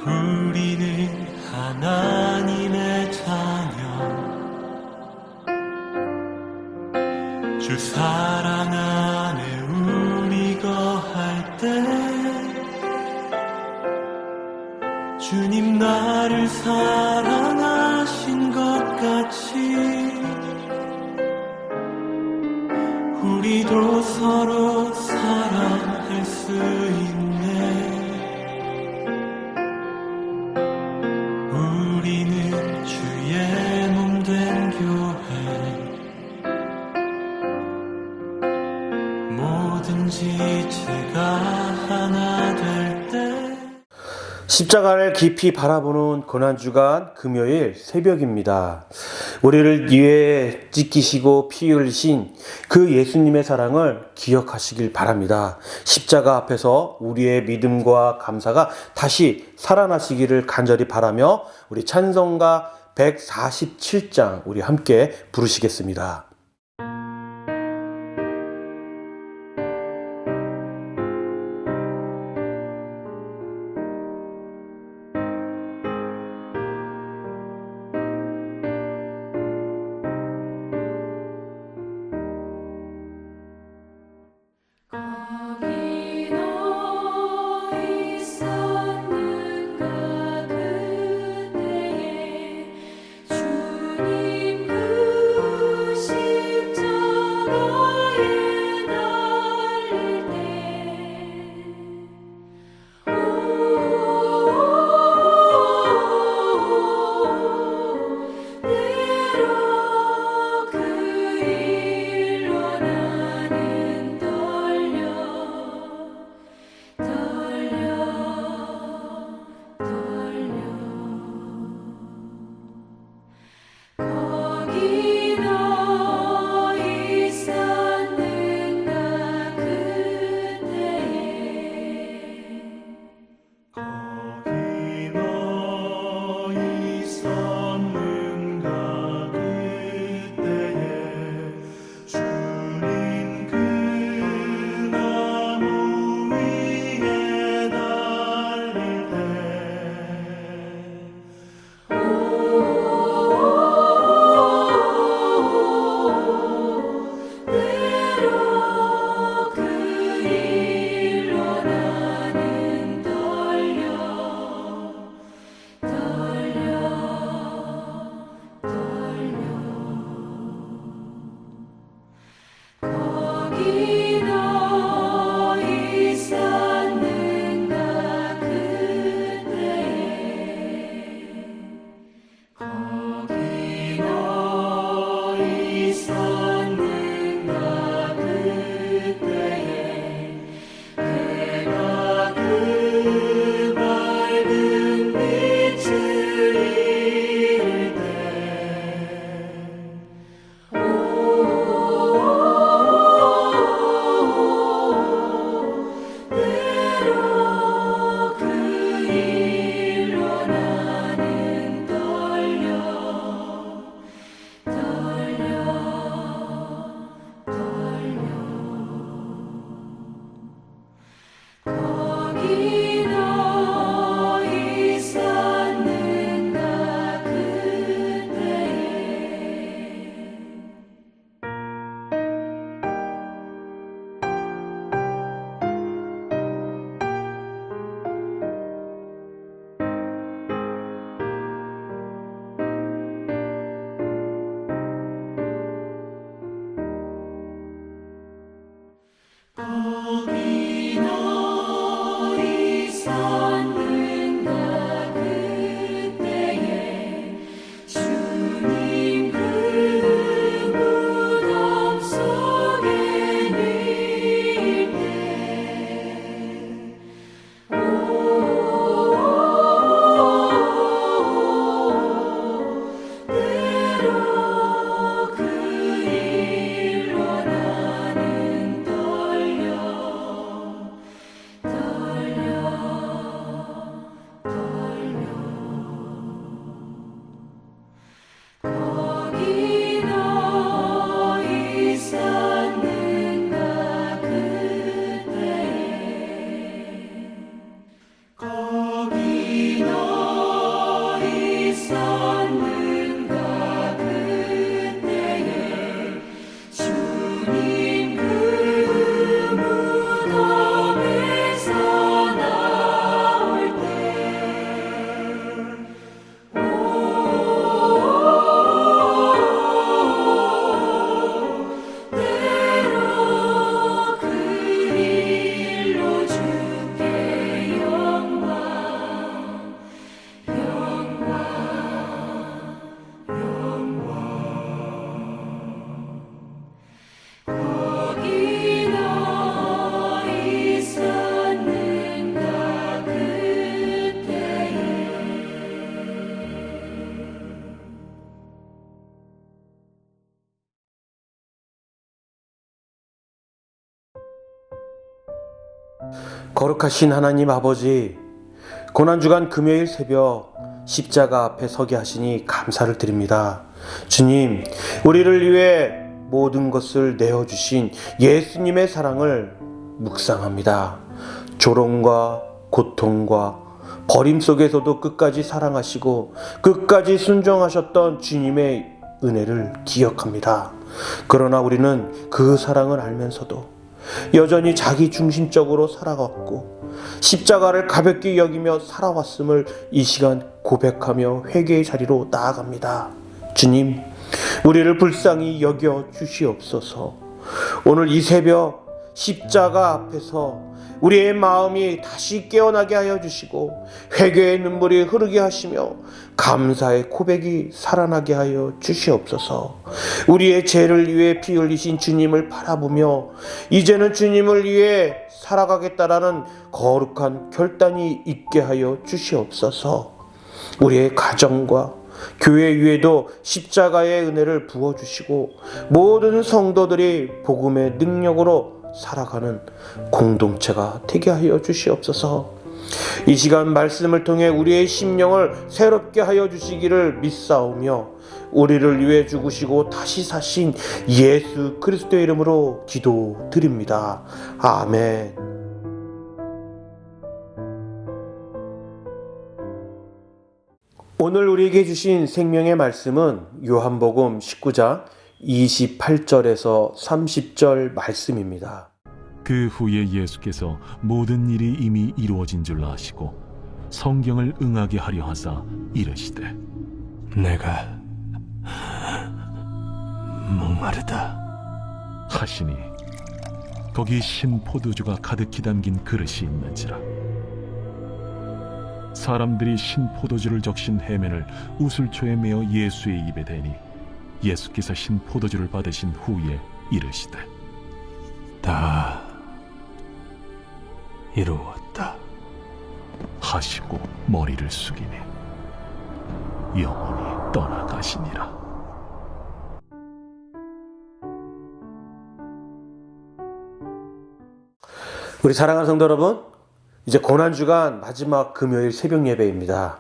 우리는 하나님의 자녀, 주 사랑 안에 우리 거할 때 주님 나를 사랑하신 것 같이 우리도 서로 사랑할 수 있네. 우리는 주의 몸 된 교회, 뭐든지 제가 하나 될 때. 십자가를 깊이 바라보는 고난주간 금요일 새벽입니다. 우리를 위해 찢기시고 피 흘리신 그 예수님의 사랑을 기억하시길 바랍니다. 십자가 앞에서 우리의 믿음과 감사가 다시 살아나시기를 간절히 바라며 우리 찬송가 147장 우리 함께 부르시겠습니다. 거기 거룩하신 하나님 아버지, 고난주간 금요일 새벽 십자가 앞에 서게 하시니 감사를 드립니다. 주님, 우리를 위해 모든 것을 내어주신 예수님의 사랑을 묵상합니다. 조롱과 고통과 버림 속에서도 끝까지 사랑하시고 끝까지 순종하셨던 주님의 은혜를 기억합니다. 그러나 우리는 그 사랑을 알면서도 여전히 자기 중심적으로 살아갔고 십자가를 가볍게 여기며 살아왔음을 이 시간 고백하며 회개의 자리로 나아갑니다. 주님, 우리를 불쌍히 여겨 주시옵소서. 오늘 이 새벽 십자가 앞에서 우리의 마음이 다시 깨어나게 하여 주시고 회개의 눈물이 흐르게 하시며 감사의 고백이 살아나게 하여 주시옵소서. 우리의 죄를 위해 피 흘리신 주님을 바라보며 이제는 주님을 위해 살아가겠다라는 거룩한 결단이 있게 하여 주시옵소서. 우리의 가정과 교회 위에도 십자가의 은혜를 부어주시고 모든 성도들이 복음의 능력으로 살아가는 공동체가 되게 하여 주시옵소서. 이 시간 말씀을 통해 우리의 심령을 새롭게 하여 주시기를 믿사오며 우리를 위해 죽으시고 다시 사신 예수 그리스도의 이름으로 기도드립니다. 아멘. 오늘 우리에게 주신 생명의 말씀은 요한복음 19장 28절에서 30절 말씀입니다. 그 후에 예수께서 모든 일이 이미 이루어진 줄 아시고 성경을 응하게 하려 하사 이르시되 내가 목마르다 하시니 거기 신 포도주가 가득히 담긴 그릇이 있는지라. 사람들이 신 포도주를 적신 해면을 우슬초에 메어 예수의 입에 대니 예수께서 신 포도주를 받으신 후에 이르시되 다 이루었다 하시고 머리를 숙이니 영원히 떠나가시니라. 우리 사랑하는 성도 여러분, 이제 고난주간 마지막 금요일 새벽 예배입니다.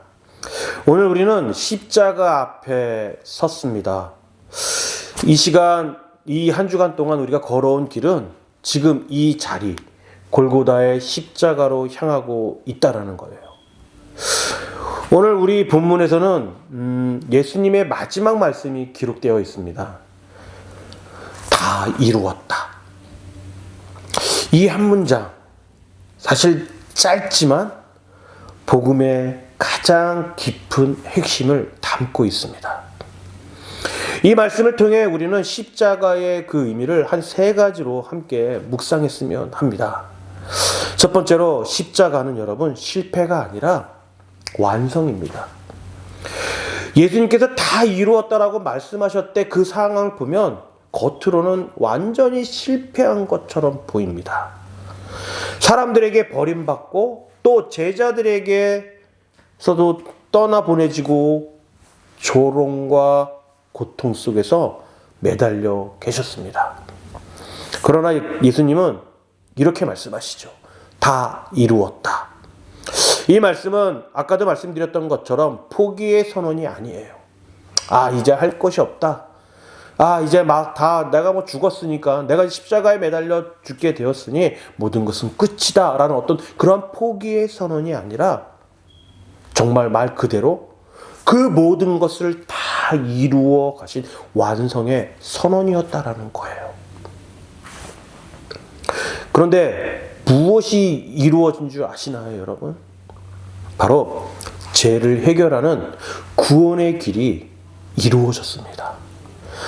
오늘 우리는 십자가 앞에 섰습니다. 이 시간, 이 한 주간 동안 우리가 걸어온 길은 지금 이 자리, 골고다의 십자가로 향하고 있다라는 거예요. 오늘 우리 본문에서는 예수님의 마지막 말씀이 기록되어 있습니다. 다 이루었다. 이 한 문장, 사실 짧지만 복음의 가장 깊은 핵심을 담고 있습니다. 이 말씀을 통해 우리는 십자가의 그 의미를 한 세 가지로 함께 묵상했으면 합니다. 첫 번째로 십자가는 여러분 실패가 아니라 완성입니다. 예수님께서 다 이루었다라고 말씀하셨대 그 상황을 보면 겉으로는 완전히 실패한 것처럼 보입니다. 사람들에게 버림받고 또 제자들에게서도 떠나보내지고 조롱과 고통 속에서 매달려 계셨습니다. 그러나 예수님은 이렇게 말씀하시죠. 다 이루었다. 이 말씀은 아까도 말씀드렸던 것처럼 포기의 선언이 아니에요. 아, 이제 할 것이 없다. 아, 이제 막 다 내가 죽었으니까 내가 십자가에 매달려 죽게 되었으니 모든 것은 끝이다 라는 어떤 그런 포기의 선언이 아니라 정말 말 그대로 그 모든 것을 다 이루어 가신 완성의 선언이었다라는 거예요. 그런데 무엇이 이루어진 줄 아시나요, 여러분? 바로 죄를 해결하는 구원의 길이 이루어졌습니다.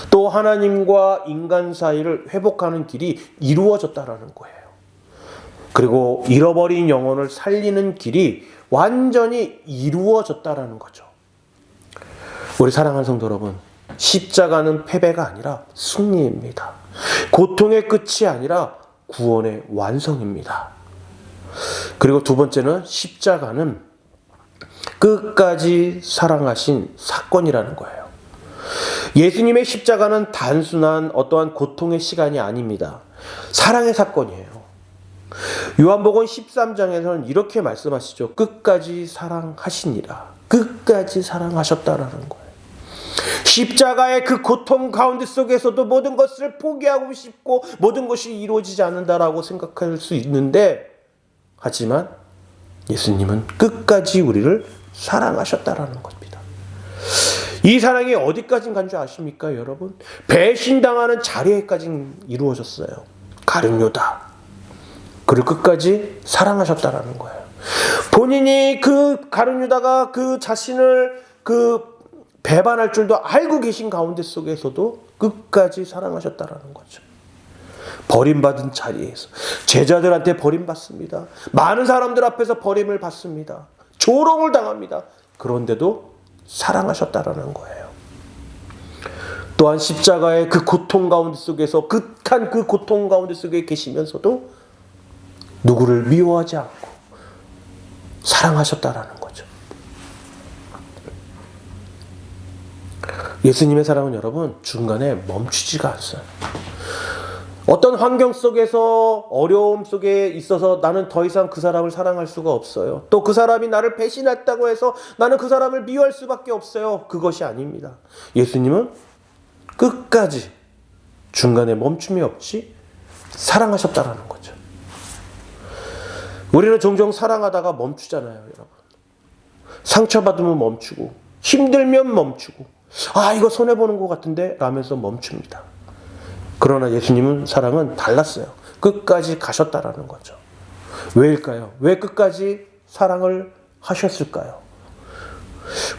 또 하나님과 인간 사이를 회복하는 길이 이루어졌다라는 거예요. 그리고 잃어버린 영혼을 살리는 길이 완전히 이루어졌다라는 거죠. 우리 사랑하는 성도 여러분, 십자가는 패배가 아니라 승리입니다. 고통의 끝이 아니라 구원의 완성입니다. 그리고 두 번째는 십자가는 끝까지 사랑하신 사건이라는 거예요. 예수님의 십자가는 단순한 어떠한 고통의 시간이 아닙니다. 사랑의 사건이에요. 요한복음 13장에서는 이렇게 말씀하시죠. 끝까지 사랑하시니라. 끝까지 사랑하셨다라는 거예요. 십자가의 그 고통 가운데 속에서도 모든 것을 포기하고 싶고 모든 것이 이루어지지 않는다라고 생각할 수 있는데, 하지만 예수님은 끝까지 우리를 사랑하셨다라는 겁니다. 이 사랑이 어디까지 간 줄 아십니까, 여러분? 배신당하는 자리에까지 이루어졌어요. 가룟유다. 그를 끝까지 사랑하셨다라는 거예요. 본인이 그 가룟유다가 그 자신을 배반할 줄도 알고 계신 가운데 속에서도 끝까지 사랑하셨다라는 거죠. 버림받은 자리에서 제자들한테 버림받습니다. 많은 사람들 앞에서 버림을 받습니다. 조롱을 당합니다. 그런데도 사랑하셨다라는 거예요. 또한 십자가의 그 고통 가운데 속에서 극한 그 고통 가운데 속에 계시면서도 누구를 미워하지 않고 사랑하셨다라는 거죠. 예수님의 사랑은 여러분 중간에 멈추지가 않아요. 어떤 환경 속에서 어려움 속에 있어서 나는 더 이상 그 사람을 사랑할 수가 없어요. 또 그 사람이 나를 배신했다고 해서 나는 그 사람을 미워할 수밖에 없어요. 그것이 아닙니다. 예수님은 끝까지 중간에 멈춤이 없이 사랑하셨다라는 거죠. 우리는 종종 사랑하다가 멈추잖아요, 여러분. 상처받으면 멈추고 힘들면 멈추고 이거 손해보는 것 같은데 라면서 멈춥니다. 그러나 예수님은 사랑은 달랐어요. 끝까지 가셨다라는 거죠. 왜일까요? 왜 끝까지 사랑을 하셨을까요?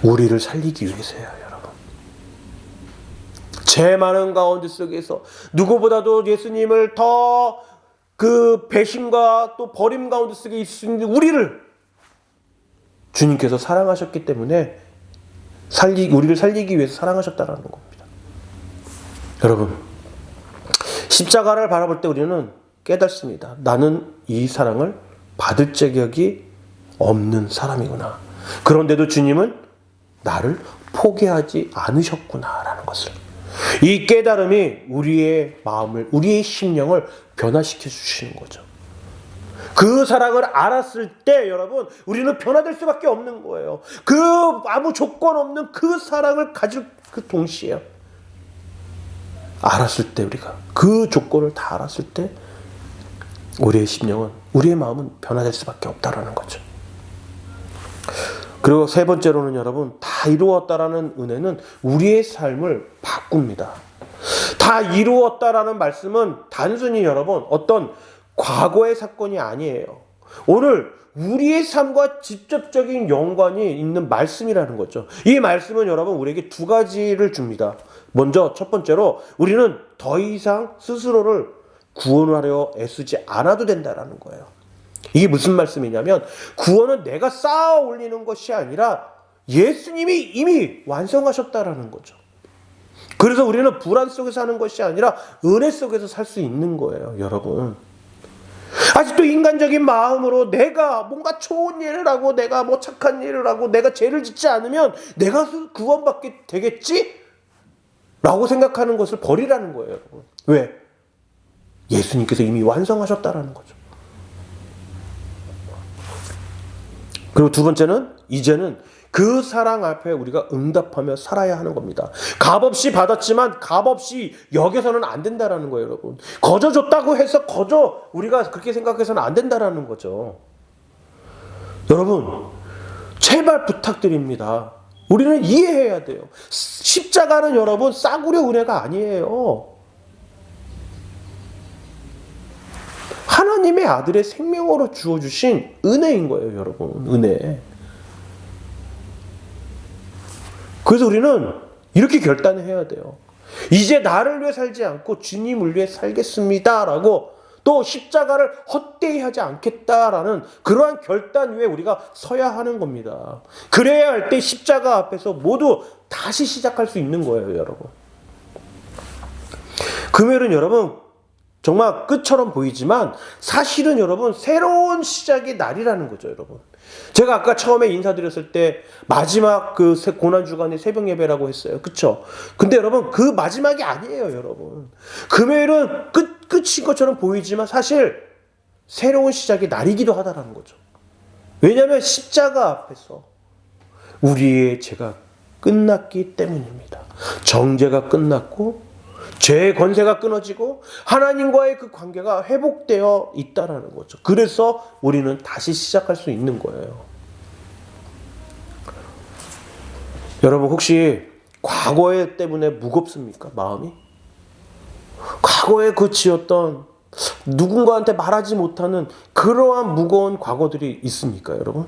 우리를 살리기 위해서예요, 여러분. 죄 많은 가운데 속에서 누구보다도 예수님을 더 그 배신과 또 버림 가운데 속에 있는 우리를 주님께서 사랑하셨기 때문에 우리를 살리기 위해서 사랑하셨다라는 겁니다. 여러분, 십자가를 바라볼 때 우리는 깨닫습니다. 나는 이 사랑을 받을 자격이 없는 사람이구나. 그런데도 주님은 나를 포기하지 않으셨구나라는 것을. 이 깨달음이 우리의 마음을, 우리의 심령을 변화시켜 주시는 거죠. 그 사랑을 알았을 때 여러분 우리는 변화될 수밖에 없는 거예요. 그 아무 조건 없는 그 사랑을 가질 그 동시에 알았을 때, 우리가 그 조건을 다 알았을 때 우리의 심령은, 우리의 마음은 변화될 수밖에 없다라는 거죠. 그리고 세 번째로는 여러분, 다 이루었다라는 은혜는 우리의 삶을 바꿉니다. 다 이루었다라는 말씀은 단순히 여러분 어떤 과거의 사건이 아니에요. 오늘 우리의 삶과 직접적인 연관이 있는 말씀이라는 거죠. 이 말씀은 여러분 우리에게 두 가지를 줍니다. 먼저 첫 번째로 우리는 더 이상 스스로를 구원하려 애쓰지 않아도 된다라는 거예요. 이게 무슨 말씀이냐면 구원은 내가 쌓아 올리는 것이 아니라 예수님이 이미 완성하셨다라는 거죠. 그래서 우리는 불안 속에서 사는 것이 아니라 은혜 속에서 살 수 있는 거예요, 여러분. 아직도 인간적인 마음으로 내가 뭔가 좋은 일을 하고 내가 뭐 착한 일을 하고 내가 죄를 짓지 않으면 내가 구원받게 되겠지? 라고 생각하는 것을 버리라는 거예요, 여러분. 왜? 예수님께서 이미 완성하셨다라는 거죠. 그리고 두 번째는 이제는 그 사랑 앞에 우리가 응답하며 살아야 하는 겁니다. 값없이 받았지만 값없이 여겨서는 안 된다라는 거예요, 여러분. 거저 줬다고 해서 거저 우리가 그렇게 생각해서는 안 된다라는 거죠. 여러분, 제발 부탁드립니다. 우리는 이해해야 돼요. 십자가는 여러분 싸구려 은혜가 아니에요. 하나님의 아들의 생명으로 주어주신 은혜인 거예요, 여러분. 은혜. 그래서 우리는 이렇게 결단을 해야 돼요. 이제 나를 위해 살지 않고 주님을 위해 살겠습니다 라고, 또 십자가를 헛되이 하지 않겠다라는 그러한 결단 위에 우리가 서야 하는 겁니다. 그래야 할 때 십자가 앞에서 모두 다시 시작할 수 있는 거예요, 여러분. 금요일은 여러분 정말 끝처럼 보이지만 사실은 여러분 새로운 시작의 날이라는 거죠, 여러분. 제가 아까 처음에 인사드렸을 때 마지막 그 고난주간의 새벽 예배라고 했어요. 그쵸? 근데 여러분 그 마지막이 아니에요, 여러분. 금요일은 끝인 것처럼 보이지만 사실 새로운 시작의 날이기도 하다라는 거죠. 왜냐하면 십자가 앞에서 우리의 죄가 끝났기 때문입니다. 정죄가 끝났고 죄의 권세가 끊어지고 하나님과의 그 관계가 회복되어 있다라는 거죠. 그래서 우리는 다시 시작할 수 있는 거예요. 여러분 혹시 과거에 때문에 무겁습니까? 마음이? 과거에 그 지었던 누군가한테 말하지 못하는 그러한 무거운 과거들이 있습니까, 여러분?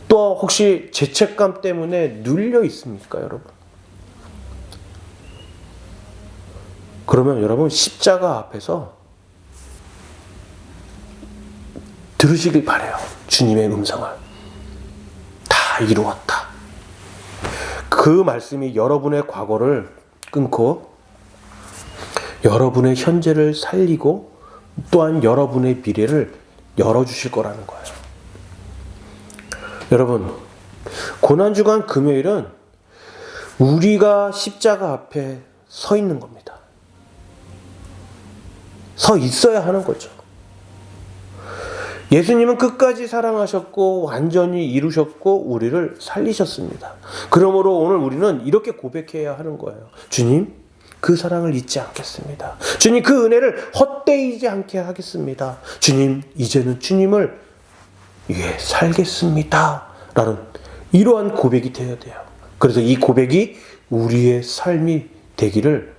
또 혹시 죄책감 때문에 눌려 있습니까, 여러분? 그러면 여러분 십자가 앞에서 들으시길 바라요. 주님의 음성을. 다 이루었다. 그 말씀이 여러분의 과거를 끊고 여러분의 현재를 살리고 또한 여러분의 미래를 열어주실 거라는 거예요. 여러분, 고난주간 금요일은 우리가 십자가 앞에 서 있는 겁니다. 서 있어야 하는 거죠. 예수님은 끝까지 사랑하셨고 완전히 이루셨고 우리를 살리셨습니다. 그러므로 오늘 우리는 이렇게 고백해야 하는 거예요. 주님, 그 사랑을 잊지 않겠습니다. 주님, 그 은혜를 헛되이지 않게 하겠습니다. 주님, 이제는 주님을 위해 살겠습니다. 라는 이러한 고백이 되어야 돼요. 그래서 이 고백이 우리의 삶이 되기를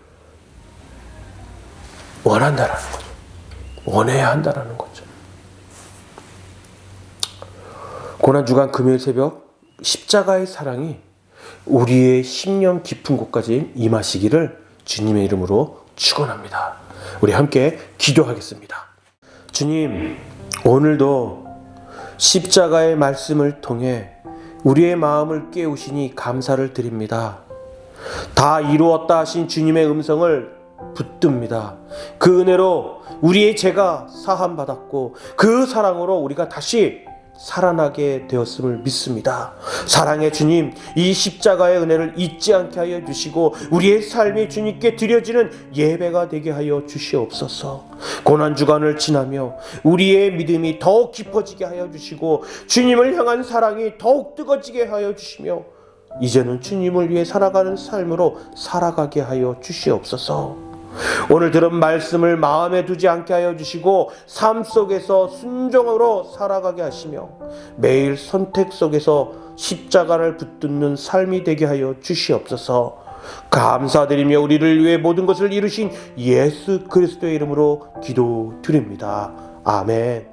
원한다라는 거죠. 원해야 한다라는 거죠. 고난주간 금요일 새벽 십자가의 사랑이 우리의 심령 깊은 곳까지 임하시기를 주님의 이름으로 축원합니다. 우리 함께 기도하겠습니다. 주님, 오늘도 십자가의 말씀을 통해 우리의 마음을 깨우시니 감사를 드립니다. 다 이루었다 하신 주님의 음성을 붙듭니다. 그 은혜로 우리의 죄가 사함받았고 그 사랑으로 우리가 다시 살아나게 되었음을 믿습니다. 사랑의 주님, 이 십자가의 은혜를 잊지 않게 하여 주시고 우리의 삶이 주님께 드려지는 예배가 되게 하여 주시옵소서. 고난주간을 지나며 우리의 믿음이 더욱 깊어지게 하여 주시고 주님을 향한 사랑이 더욱 뜨거지게 하여 주시며 이제는 주님을 위해 살아가는 삶으로 살아가게 하여 주시옵소서. 오늘 들은 말씀을 마음에 두지 않게 하여 주시고 삶 속에서 순종으로 살아가게 하시며 매일 선택 속에서 십자가를 붙드는 삶이 되게 하여 주시옵소서. 감사드리며 우리를 위해 모든 것을 이루신 예수 그리스도의 이름으로 기도드립니다. 아멘.